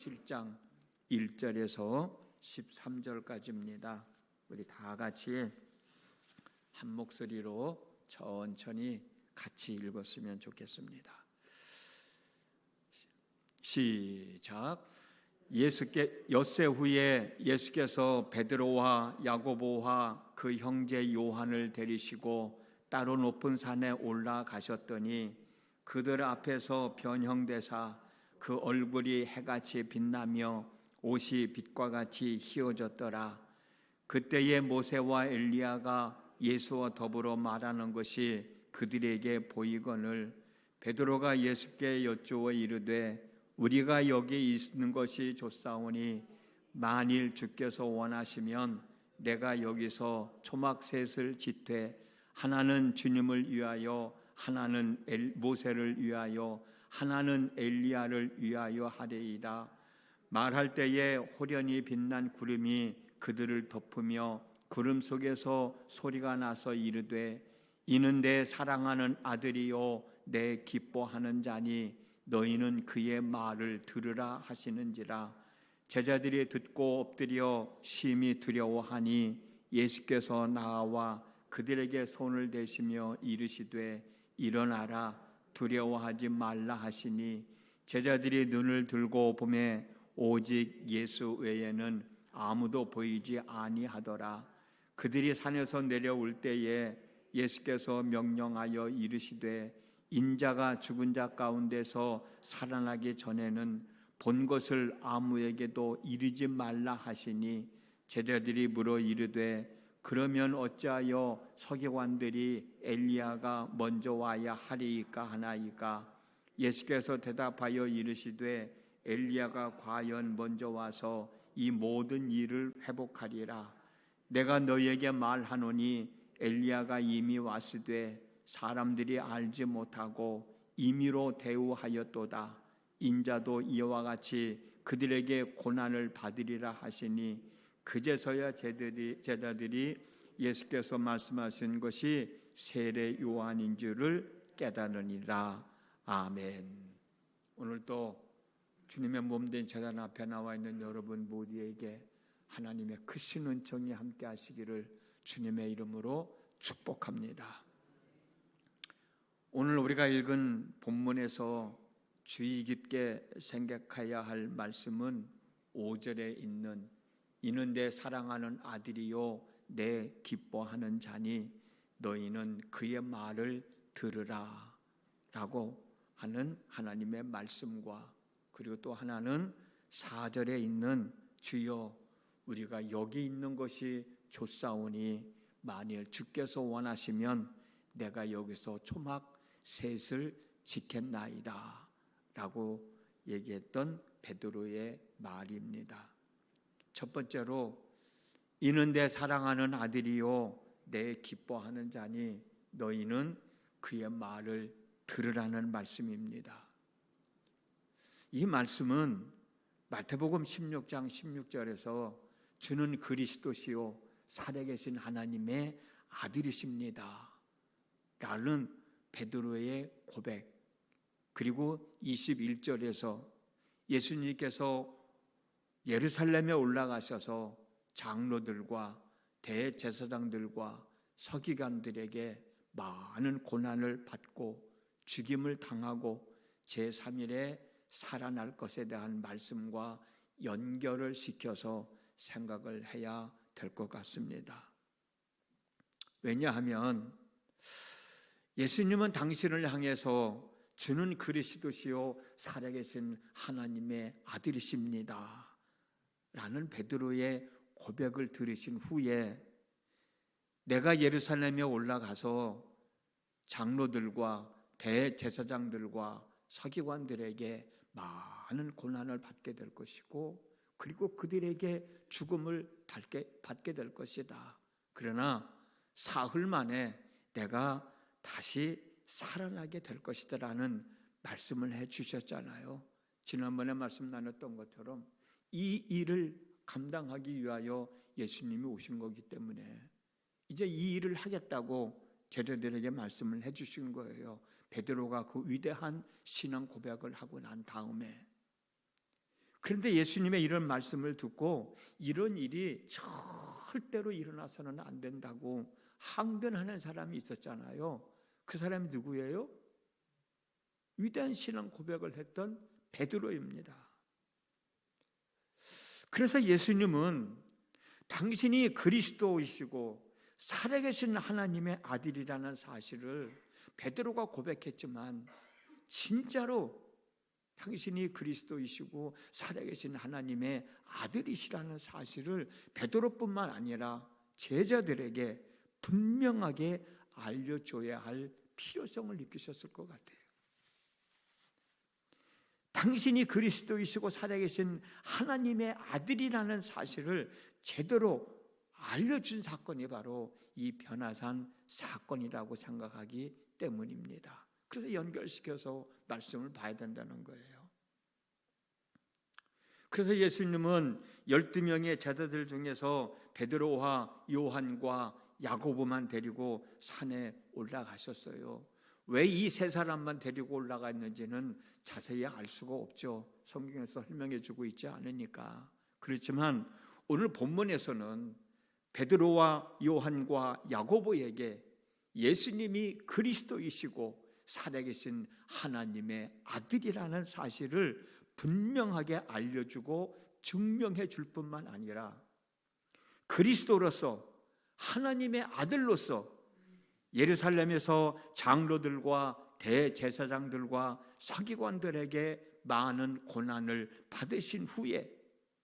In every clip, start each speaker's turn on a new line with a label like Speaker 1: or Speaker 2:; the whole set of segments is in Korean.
Speaker 1: 7장 1절에서 13절까지입니다. 우리 다 같이 한 목소리로 천천히 같이 읽었으면 좋겠습니다. 시작. 엿새 후에 예수께서 베드로와 야고보와 그 형제 요한을 데리시고 따로 높은 산에 올라가셨더니 그들 앞에서 변형되사 그 얼굴이 해같이 빛나며 옷이 빛과 같이 희어졌더라. 그때에 모세와 엘리야가 예수와 더불어 말하는 것이 그들에게 보이거늘 베드로가 예수께 여쭈어 이르되 우리가 여기 있는 것이 좋사오니 만일 주께서 원하시면 내가 여기서 초막 셋을 짓되 하나는 주님을 위하여 하나는 모세를 위하여 하나는 엘리야를 위하여 하리이다. 말할 때에 호련히 빛난 구름이 그들을 덮으며 구름 속에서 소리가 나서 이르되 이는 내 사랑하는 아들이요 내 기뻐하는 자니 너희는 그의 말을 들으라 하시는지라. 제자들이 듣고 엎드려 심히 두려워하니 예수께서 나와 그들에게 손을 대시며 이르시되 일어나라 두려워하지 말라 하시니 제자들이 눈을 들고 보매 오직 예수 외에는 아무도 보이지 아니하더라. 그들이 산에서 내려올 때에 예수께서 명령하여 이르시되 인자가 죽은 자 가운데서 살아나기 전에는 본 것을 아무에게도 이르지 말라 하시니 제자들이 물어 이르되 그러면 어찌하여 서기관들이 엘리야가 먼저 와야 하리이까 하나이까? 예수께서 대답하여 이르시되 엘리야가 과연 먼저 와서 이 모든 일을 회복하리라. 내가 너희에게 말하노니 엘리야가 이미 왔으되 사람들이 알지 못하고 임의로 대우하였도다. 인자도 이와 같이 그들에게 고난을 받으리라 하시니 그제서야 제자들이 예수께서 말씀하신 것이 세례 요한인 줄을 깨달으니라. 아멘. 오늘도 주님의 몸된 제단 앞에 나와 있는 여러분 모두에게 하나님의 크신 은총이 함께 하시기를 주님의 이름으로 축복합니다. 오늘 우리가 읽은 본문에서 주의 깊게 생각해야 할 말씀은 5절에 있는 이는 내 사랑하는 아들이요 내 기뻐하는 자니 너희는 그의 말을 들으라 라고 하는 하나님의 말씀과 그리고 또 하나는 4절에 있는 주여 우리가 여기 있는 것이 좋사오니 만일 주께서 원하시면 내가 여기서 초막 셋을 짓겠나이다 라고 얘기했던 베드로의 말입니다. 첫 번째로 이는 내 사랑하는 아들이요 내 기뻐하는 자니 너희는 그의 말을 들으라는 말씀입니다. 이 말씀은 마태복음 16장 16절에서 주는 그리스도시요 살아계신 하나님의 아들이십니다 라는 베드로의 고백, 그리고 21절에서 예수님께서 예루살렘에 올라가셔서 장로들과 대제사장들과 서기관들에게 많은 고난을 받고 죽임을 당하고 제3일에 살아날 것에 대한 말씀과 연결을 시켜서 생각을 해야 될 것 같습니다. 왜냐하면 예수님은 당신을 향해서 주는 그리스도시요 살아계신 하나님의 아들이십니다 라는 베드로의 고백을 들으신 후에 내가 예루살렘에 올라가서 장로들과 대제사장들과 서기관들에게 많은 고난을 받게 될 것이고 그리고 그들에게 죽음을 받게 될 것이다. 그러나 사흘 만에 내가 다시 살아나게 될 것이다 라는 말씀을 해주셨잖아요. 지난번에 말씀 나눴던 것처럼 이 일을 감당하기 위하여 예수님이 오신 거기 때문에 이제 이 일을 하겠다고 제자들에게 말씀을 해주신 거예요. 베드로가 그 위대한 신앙 고백을 하고 난 다음에 그런데 예수님의 이런 말씀을 듣고 이런 일이 절대로 일어나서는 안 된다고 항변하는 사람이 있었잖아요. 그 사람이 누구예요? 위대한 신앙 고백을 했던 베드로입니다. 그래서 예수님은 당신이 그리스도이시고 살아계신 하나님의 아들이라는 사실을 베드로가 고백했지만 진짜로 당신이 그리스도이시고 살아계신 하나님의 아들이시라는 사실을 베드로뿐만 아니라 제자들에게 분명하게 알려줘야 할 필요성을 느끼셨을 것 같아요. 당신이 그리스도이시고 살아계신 하나님의 아들이라는 사실을 제대로 알려준 사건이 바로 이 변화산 사건이라고 생각하기 때문입니다. 그래서 연결시켜서 말씀을 봐야 된다는 거예요. 그래서 예수님은 12명의 제자들 중에서 베드로와 요한과 야고보만 데리고 산에 올라가셨어요. 왜 이 세 사람만 데리고 올라갔는지는 자세히 알 수가 없죠. 성경에서 설명해 주고 있지 않으니까. 그렇지만 오늘 본문에서는 베드로와 요한과 야고보에게 예수님이 그리스도이시고 살아계신 하나님의 아들이라는 사실을 분명하게 알려주고 증명해 줄 뿐만 아니라 그리스도로서 하나님의 아들로서 예루살렘에서 장로들과 대제사장들과 서기관들에게 많은 고난을 받으신 후에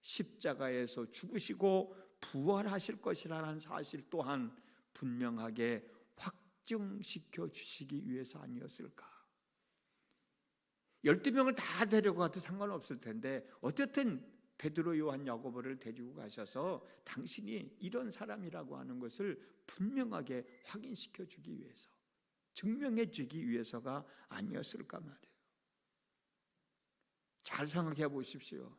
Speaker 1: 십자가에서 죽으시고 부활하실 것이라는 사실 또한 분명하게 확증시켜 주시기 위해서 아니었을까? 12명을 다 데려가도 상관없을 텐데 어쨌든 베드로, 요한, 야고보를 데리고 가셔서 당신이 이런 사람이라고 하는 것을 분명하게 확인시켜 주기 위해서, 증명해 주기 위해서가 아니었을까 말이에요. 잘 생각해 보십시오.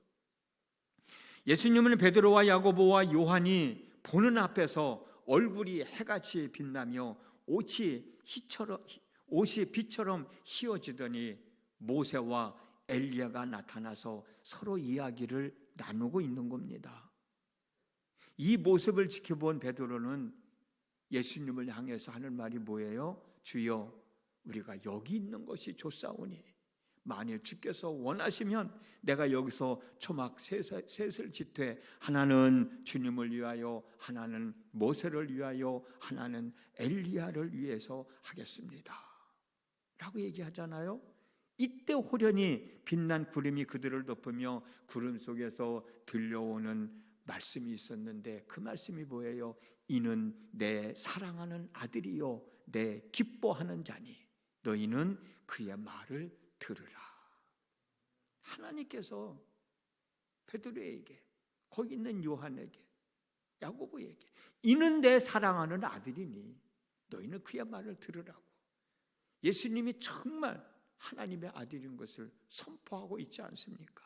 Speaker 1: 예수님은 베드로와 야고보와 요한이 보는 앞에서 얼굴이 해같이 빛나며 옷이 빛처럼 휘어지더니 모세와 엘리야가 나타나서 서로 이야기를 나누고 있는 겁니다. 이 모습을 지켜본 베드로는 예수님을 향해서 하는 말이 뭐예요? 주여, 우리가 여기 있는 것이 좋사오니 만일 주께서 원하시면 내가 여기서 초막 셋을 짓되 하나는 주님을 위하여, 하나는 모세를 위하여, 하나는 엘리야를 위해서 하겠습니다 라고 얘기하잖아요. 이때 호련히 빛난 구름이 그들을 덮으며 구름 속에서 들려오는 말씀이 있었는데 그 말씀이 뭐예요? 이는 내 사랑하는 아들이요 내 기뻐하는 자니 너희는 그의 말을 들으라. 하나님께서 베드로에게, 거기 있는 요한에게, 야고보에게 이는 내 사랑하는 아들이니 너희는 그의 말을 들으라고. 예수님이 정말 하나님의 아들인 것을 선포하고 있지 않습니까?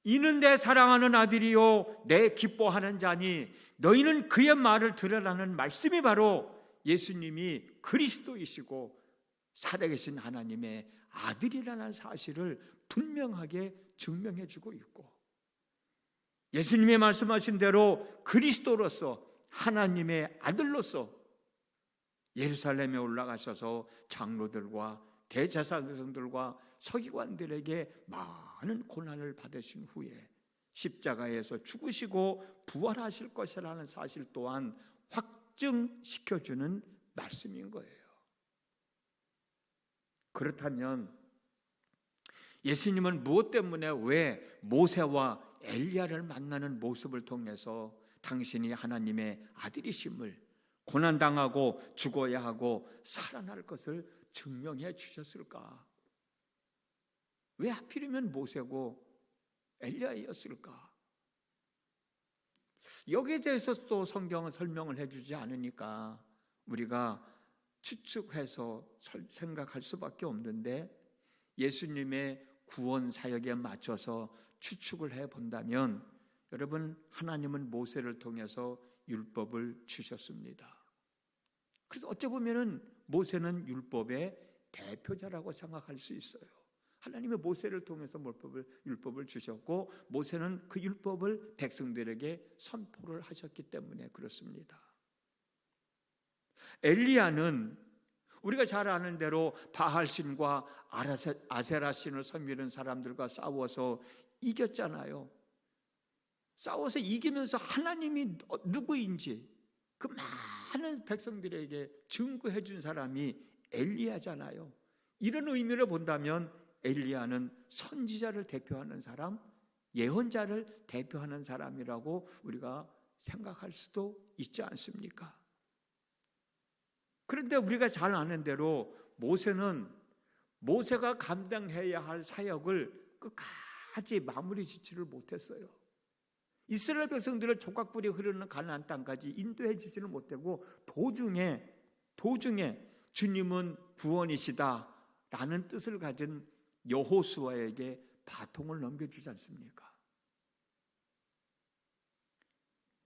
Speaker 1: 이는 내 사랑하는 아들이요 내 기뻐하는 자니 너희는 그의 말을 들으라는 말씀이 바로 예수님이 그리스도이시고 살아계신 하나님의 아들이라는 사실을 분명하게 증명해 주고 있고, 예수님이 말씀하신 대로 그리스도로서 하나님의 아들로서 예루살렘에 올라가셔서 장로들과 대제사장들과 서기관들에게 많은 고난을 받으신 후에 십자가에서 죽으시고 부활하실 것이라는 사실 또한 확증시켜주는 말씀인 거예요. 그렇다면 예수님은 무엇 때문에 왜 모세와 엘리야를 만나는 모습을 통해서 당신이 하나님의 아들이심을, 고난당하고 죽어야 하고 살아날 것을 증명해 주셨을까? 왜 하필이면 모세고 엘리야였을까? 여기에 대해서 또 성경은 설명을 해주지 않으니까 우리가 추측해서 생각할 수밖에 없는데, 예수님의 구원 사역에 맞춰서 추측을 해본다면 여러분, 하나님은 모세를 통해서 율법을 주셨습니다. 그래서 어찌 보면 모세는 율법의 대표자라고 생각할 수 있어요. 하나님의 모세를 통해서 율법을 주셨고 모세는 그 율법을 백성들에게 선포를 하셨기 때문에 그렇습니다. 엘리야는 우리가 잘 아는 대로 바알신과 아세라신을 섬기는 사람들과 싸워서 이겼잖아요. 싸워서 이기면서 하나님이 누구인지 그 많은 백성들에게 증거해 준 사람이 엘리야잖아요. 이런 의미를 본다면 엘리야는 선지자를 대표하는 사람, 예언자를 대표하는 사람이라고 우리가 생각할 수도 있지 않습니까? 그런데 우리가 잘 아는 대로 모세가 감당해야 할 사역을 끝까지 마무리 짓지를 못했어요. 이스라엘 백성들을 조각불이 흐르는 가나안 땅까지 인도해 주지는 못하고 도중에 주님은 구원이시다 라는 뜻을 가진 여호수아에게 바통을 넘겨주지 않습니까?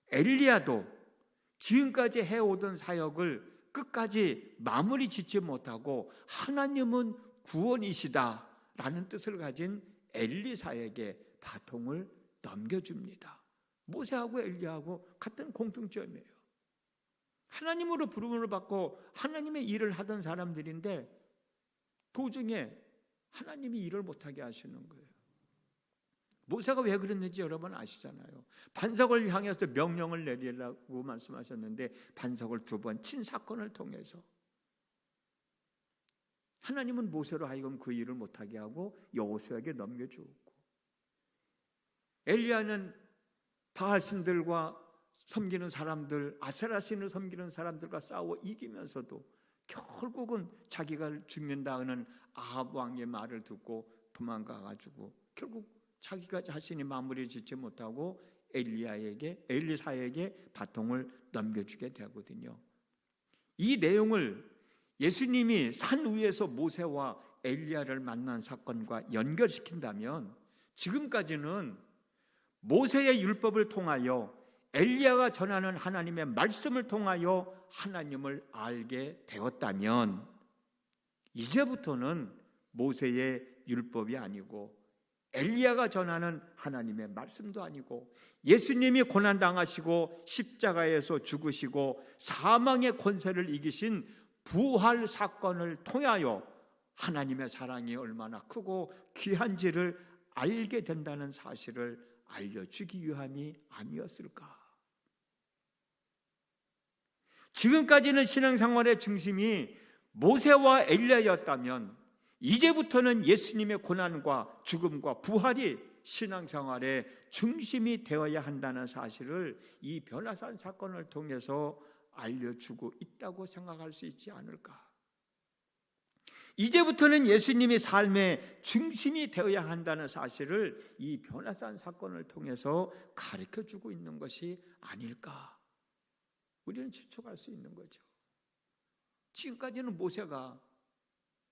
Speaker 1: 엘리야도 지금까지 해오던 사역을 끝까지 마무리 짓지 못하고 하나님은 구원이시다 라는 뜻을 가진 엘리사에게 바통을 넘겨줍니다. 모세하고 엘리야하고 같은 공통점이에요. 하나님으로 부름을 받고 하나님의 일을 하던 사람들인데 도중에 하나님이 일을 못하게 하시는 거예요. 모세가 왜 그랬는지 여러분 아시잖아요. 반석을 향해서 명령을 내리라고 말씀하셨는데 반석을 2번 친 사건을 통해서 하나님은 모세로 하여금 그 일을 못하게 하고 여호수아에게 넘겨주었고, 엘리야는 바알신들과 섬기는 사람들, 아세라신을 섬기는 사람들과 싸워 이기면서도 결국은 자기가 죽는다 하는 아합 왕의 말을 듣고 도망가가지고 결국 자기가 자신이 마무리 짓지 못하고 엘리사에게 바통을 넘겨주게 되거든요. 이 내용을 예수님이 산 위에서 모세와 엘리야를 만난 사건과 연결시킨다면 지금까지는 모세의 율법을 통하여 엘리야가 전하는 하나님의 말씀을 통하여 하나님을 알게 되었다면 이제부터는 모세의 율법이 아니고 엘리야가 전하는 하나님의 말씀도 아니고 예수님이 고난당하시고 십자가에서 죽으시고 사망의 권세를 이기신 부활 사건을 통하여 하나님의 사랑이 얼마나 크고 귀한지를 알게 된다는 사실을 알려주기 위함이 아니었을까? 지금까지는 신앙생활의 중심이 모세와 엘리야였다면 이제부터는 예수님의 고난과 죽음과 부활이 신앙생활의 중심이 되어야 한다는 사실을 이 변화산 사건을 통해서 알려주고 있다고 생각할 수 있지 않을까? 이제부터는 예수님이 삶의 중심이 되어야 한다는 사실을 이 변화산 사건을 통해서 가르쳐주고 있는 것이 아닐까? 우리는 추측할 수 있는 거죠. 지금까지는 모세가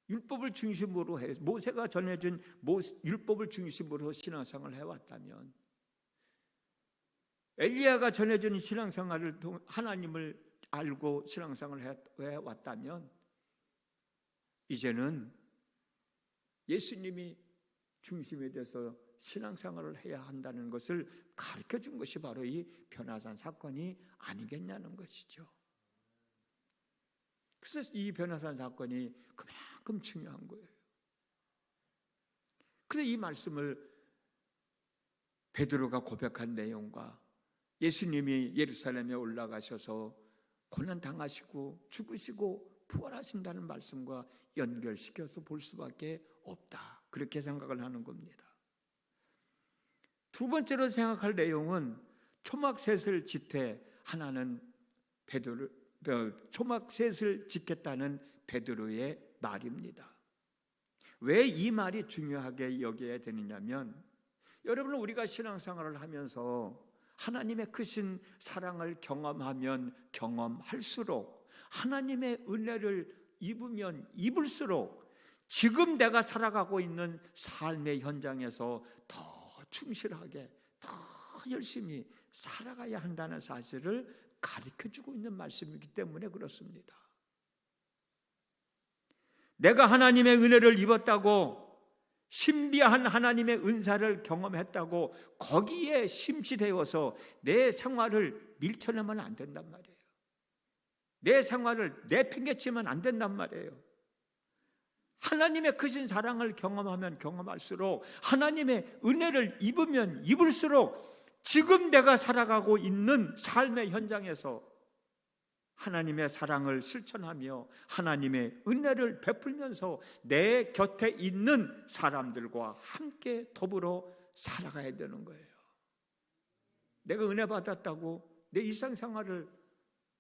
Speaker 1: 율법을 중심으로 모세가 전해준 율법을 중심으로 신앙생활을 해왔다면, 엘리야가 전해준 신앙생활을 통해 하나님을 알고 신앙생활을 해왔다면 이제는 예수님이 중심이 돼서 신앙생활을 해야 한다는 것을 가르쳐준 것이 바로 이 변화산 사건이 아니겠냐는 것이죠. 그래서 이 변화산 사건이 그만큼 중요한 거예요. 그래서 이 말씀을 베드로가 고백한 내용과 예수님이 예루살렘에 올라가셔서 고난당하시고 죽으시고 부활하신다는 말씀과 연결시켜서 볼 수밖에 없다, 그렇게 생각을 하는 겁니다. 두 번째로 생각할 내용은 초막셋을 짓되 하나는 초막셋을 짓겠다는 베드로의 말입니다. 왜 이 말이 중요하게 여겨야 되느냐면, 여러분, 우리가 신앙생활을 하면서 하나님의 크신 사랑을 경험하면 경험할수록, 하나님의 은혜를 입으면 입을수록 지금 내가 살아가고 있는 삶의 현장에서 더 충실하게, 더 열심히 살아가야 한다는 사실을 가르쳐주고 있는 말씀이기 때문에 그렇습니다. 내가 하나님의 은혜를 입었다고 신비한 하나님의 은사를 경험했다고 거기에 심취되어서 내 생활을 밀쳐내면 안 된단 말이에요. 내 생활을 내팽개치면 안 된단 말이에요. 하나님의 크신 사랑을 경험하면 경험할수록, 하나님의 은혜를 입으면 입을수록 지금 내가 살아가고 있는 삶의 현장에서 하나님의 사랑을 실천하며 하나님의 은혜를 베풀면서 내 곁에 있는 사람들과 함께 더불어 살아가야 되는 거예요. 내가 은혜 받았다고 내 일상생활을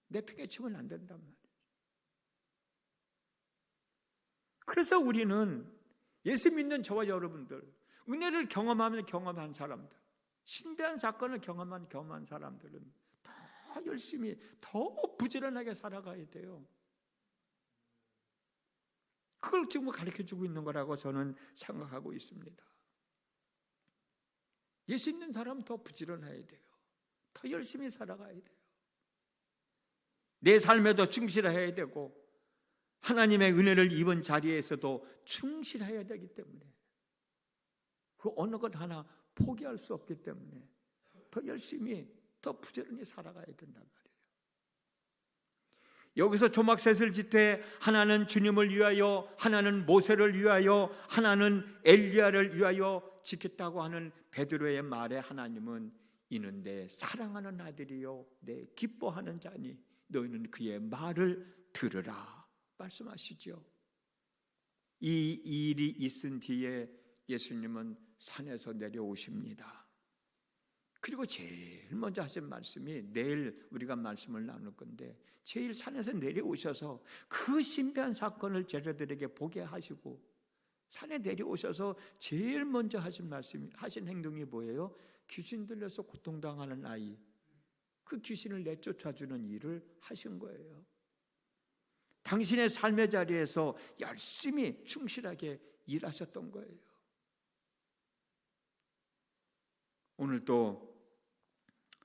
Speaker 1: 내팽개치면 안 된단 말이에요. 그래서 우리는 예수 믿는 저와 여러분들, 은혜를 경험하면 경험한 사람들, 신비한 사건을 경험한 사람들은 더 열심히, 더 부지런하게 살아가야 돼요. 그걸 지금 가르쳐주고 있는 거라고 저는 생각하고 있습니다. 예수 믿는 사람은 더 부지런해야 돼요. 더 열심히 살아가야 돼요. 내 삶에도 충실해야 되고 하나님의 은혜를 입은 자리에서도 충실해야 되기 때문에, 그 어느 것 하나 포기할 수 없기 때문에 더 열심히, 더 부지런히 살아가야 된단 말이에요. 여기서 조막셋을 짓되 하나는 주님을 위하여, 하나는 모세를 위하여, 하나는 엘리야를 위하여 짓겠다고 하는 베드로의 말에 하나님은 이는 내 사랑하는 아들이요 내 기뻐하는 자니 너희는 그의 말을 들으라 말씀하시죠. 이 일이 있은 뒤에 예수님은 산에서 내려오십니다. 그리고 제일 먼저 하신 말씀이, 내일 우리가 말씀을 나눌 건데, 제일 산에서 내려오셔서 그 신비한 사건을 제자들에게 보게 하시고 산에 내려오셔서 제일 먼저 하신 말씀, 하신 행동이 뭐예요? 귀신 들려서 고통당하는 아이, 그 귀신을 내쫓아주는 일을 하신 거예요. 당신의 삶의 자리에서 열심히 충실하게 일하셨던 거예요. 오늘도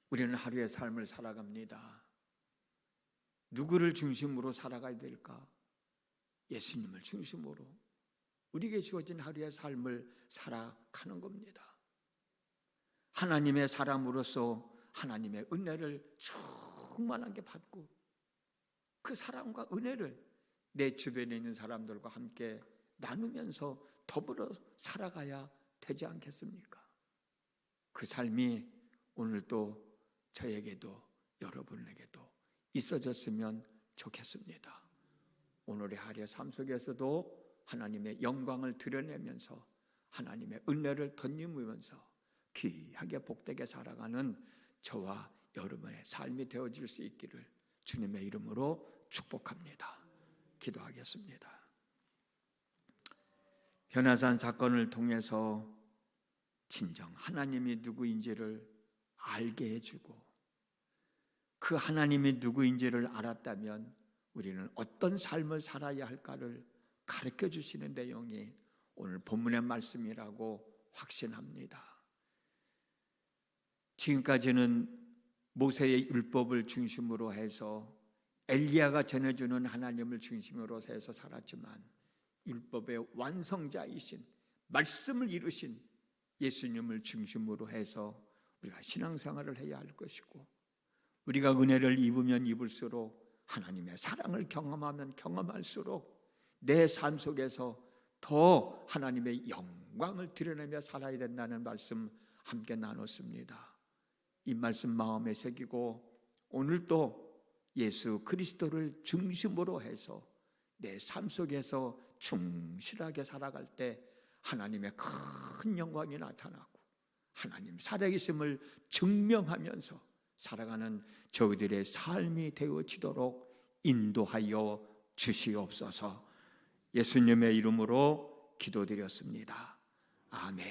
Speaker 1: 우리는 하루의 삶을 살아갑니다. 누구를 중심으로 살아가야 될까? 예수님을 중심으로 우리에게 주어진 하루의 삶을 살아가는 겁니다. 하나님의 사람으로서 하나님의 은혜를 충만하게 받고 그 사랑과 은혜를 내 주변에 있는 사람들과 함께 나누면서 더불어 살아가야 되지 않겠습니까? 그 삶이 오늘도 저에게도 여러분에게도 있어졌으면 좋겠습니다. 오늘의 하루의 삶 속에서도 하나님의 영광을 드러내면서 하나님의 은혜를 덧입으면서 귀하게 복되게 살아가는 저와 여러분의 삶이 되어질 수 있기를 주님의 이름으로 축복합니다. 기도하겠습니다. 변화산 사건을 통해서 진정 하나님이 누구인지를 알게 해주고, 그 하나님이 누구인지를 알았다면 우리는 어떤 삶을 살아야 할까를 가르쳐 주시는 내용이 오늘 본문의 말씀이라고 확신합니다. 지금까지는 모세의 율법을 중심으로 해서 엘리야가 전해주는 하나님을 중심으로 해서 살았지만, 율법의 완성자이신 말씀을 이루신 예수님을 중심으로 해서 우리가 신앙생활을 해야 할 것이고, 우리가 은혜를 입으면 입을수록 하나님의 사랑을 경험하면 경험할수록 내 삶 속에서 더 하나님의 영광을 드러내며 살아야 된다는 말씀 함께 나눴습니다. 이 말씀 마음에 새기고 오늘도 예수 그리스도를 중심으로 해서 내 삶 속에서 충실하게 살아갈 때 하나님의 큰 영광이 나타나고 하나님 살아계심을 증명하면서 살아가는 저희들의 삶이 되어지도록 인도하여 주시옵소서. 예수님의 이름으로 기도드렸습니다. 아멘.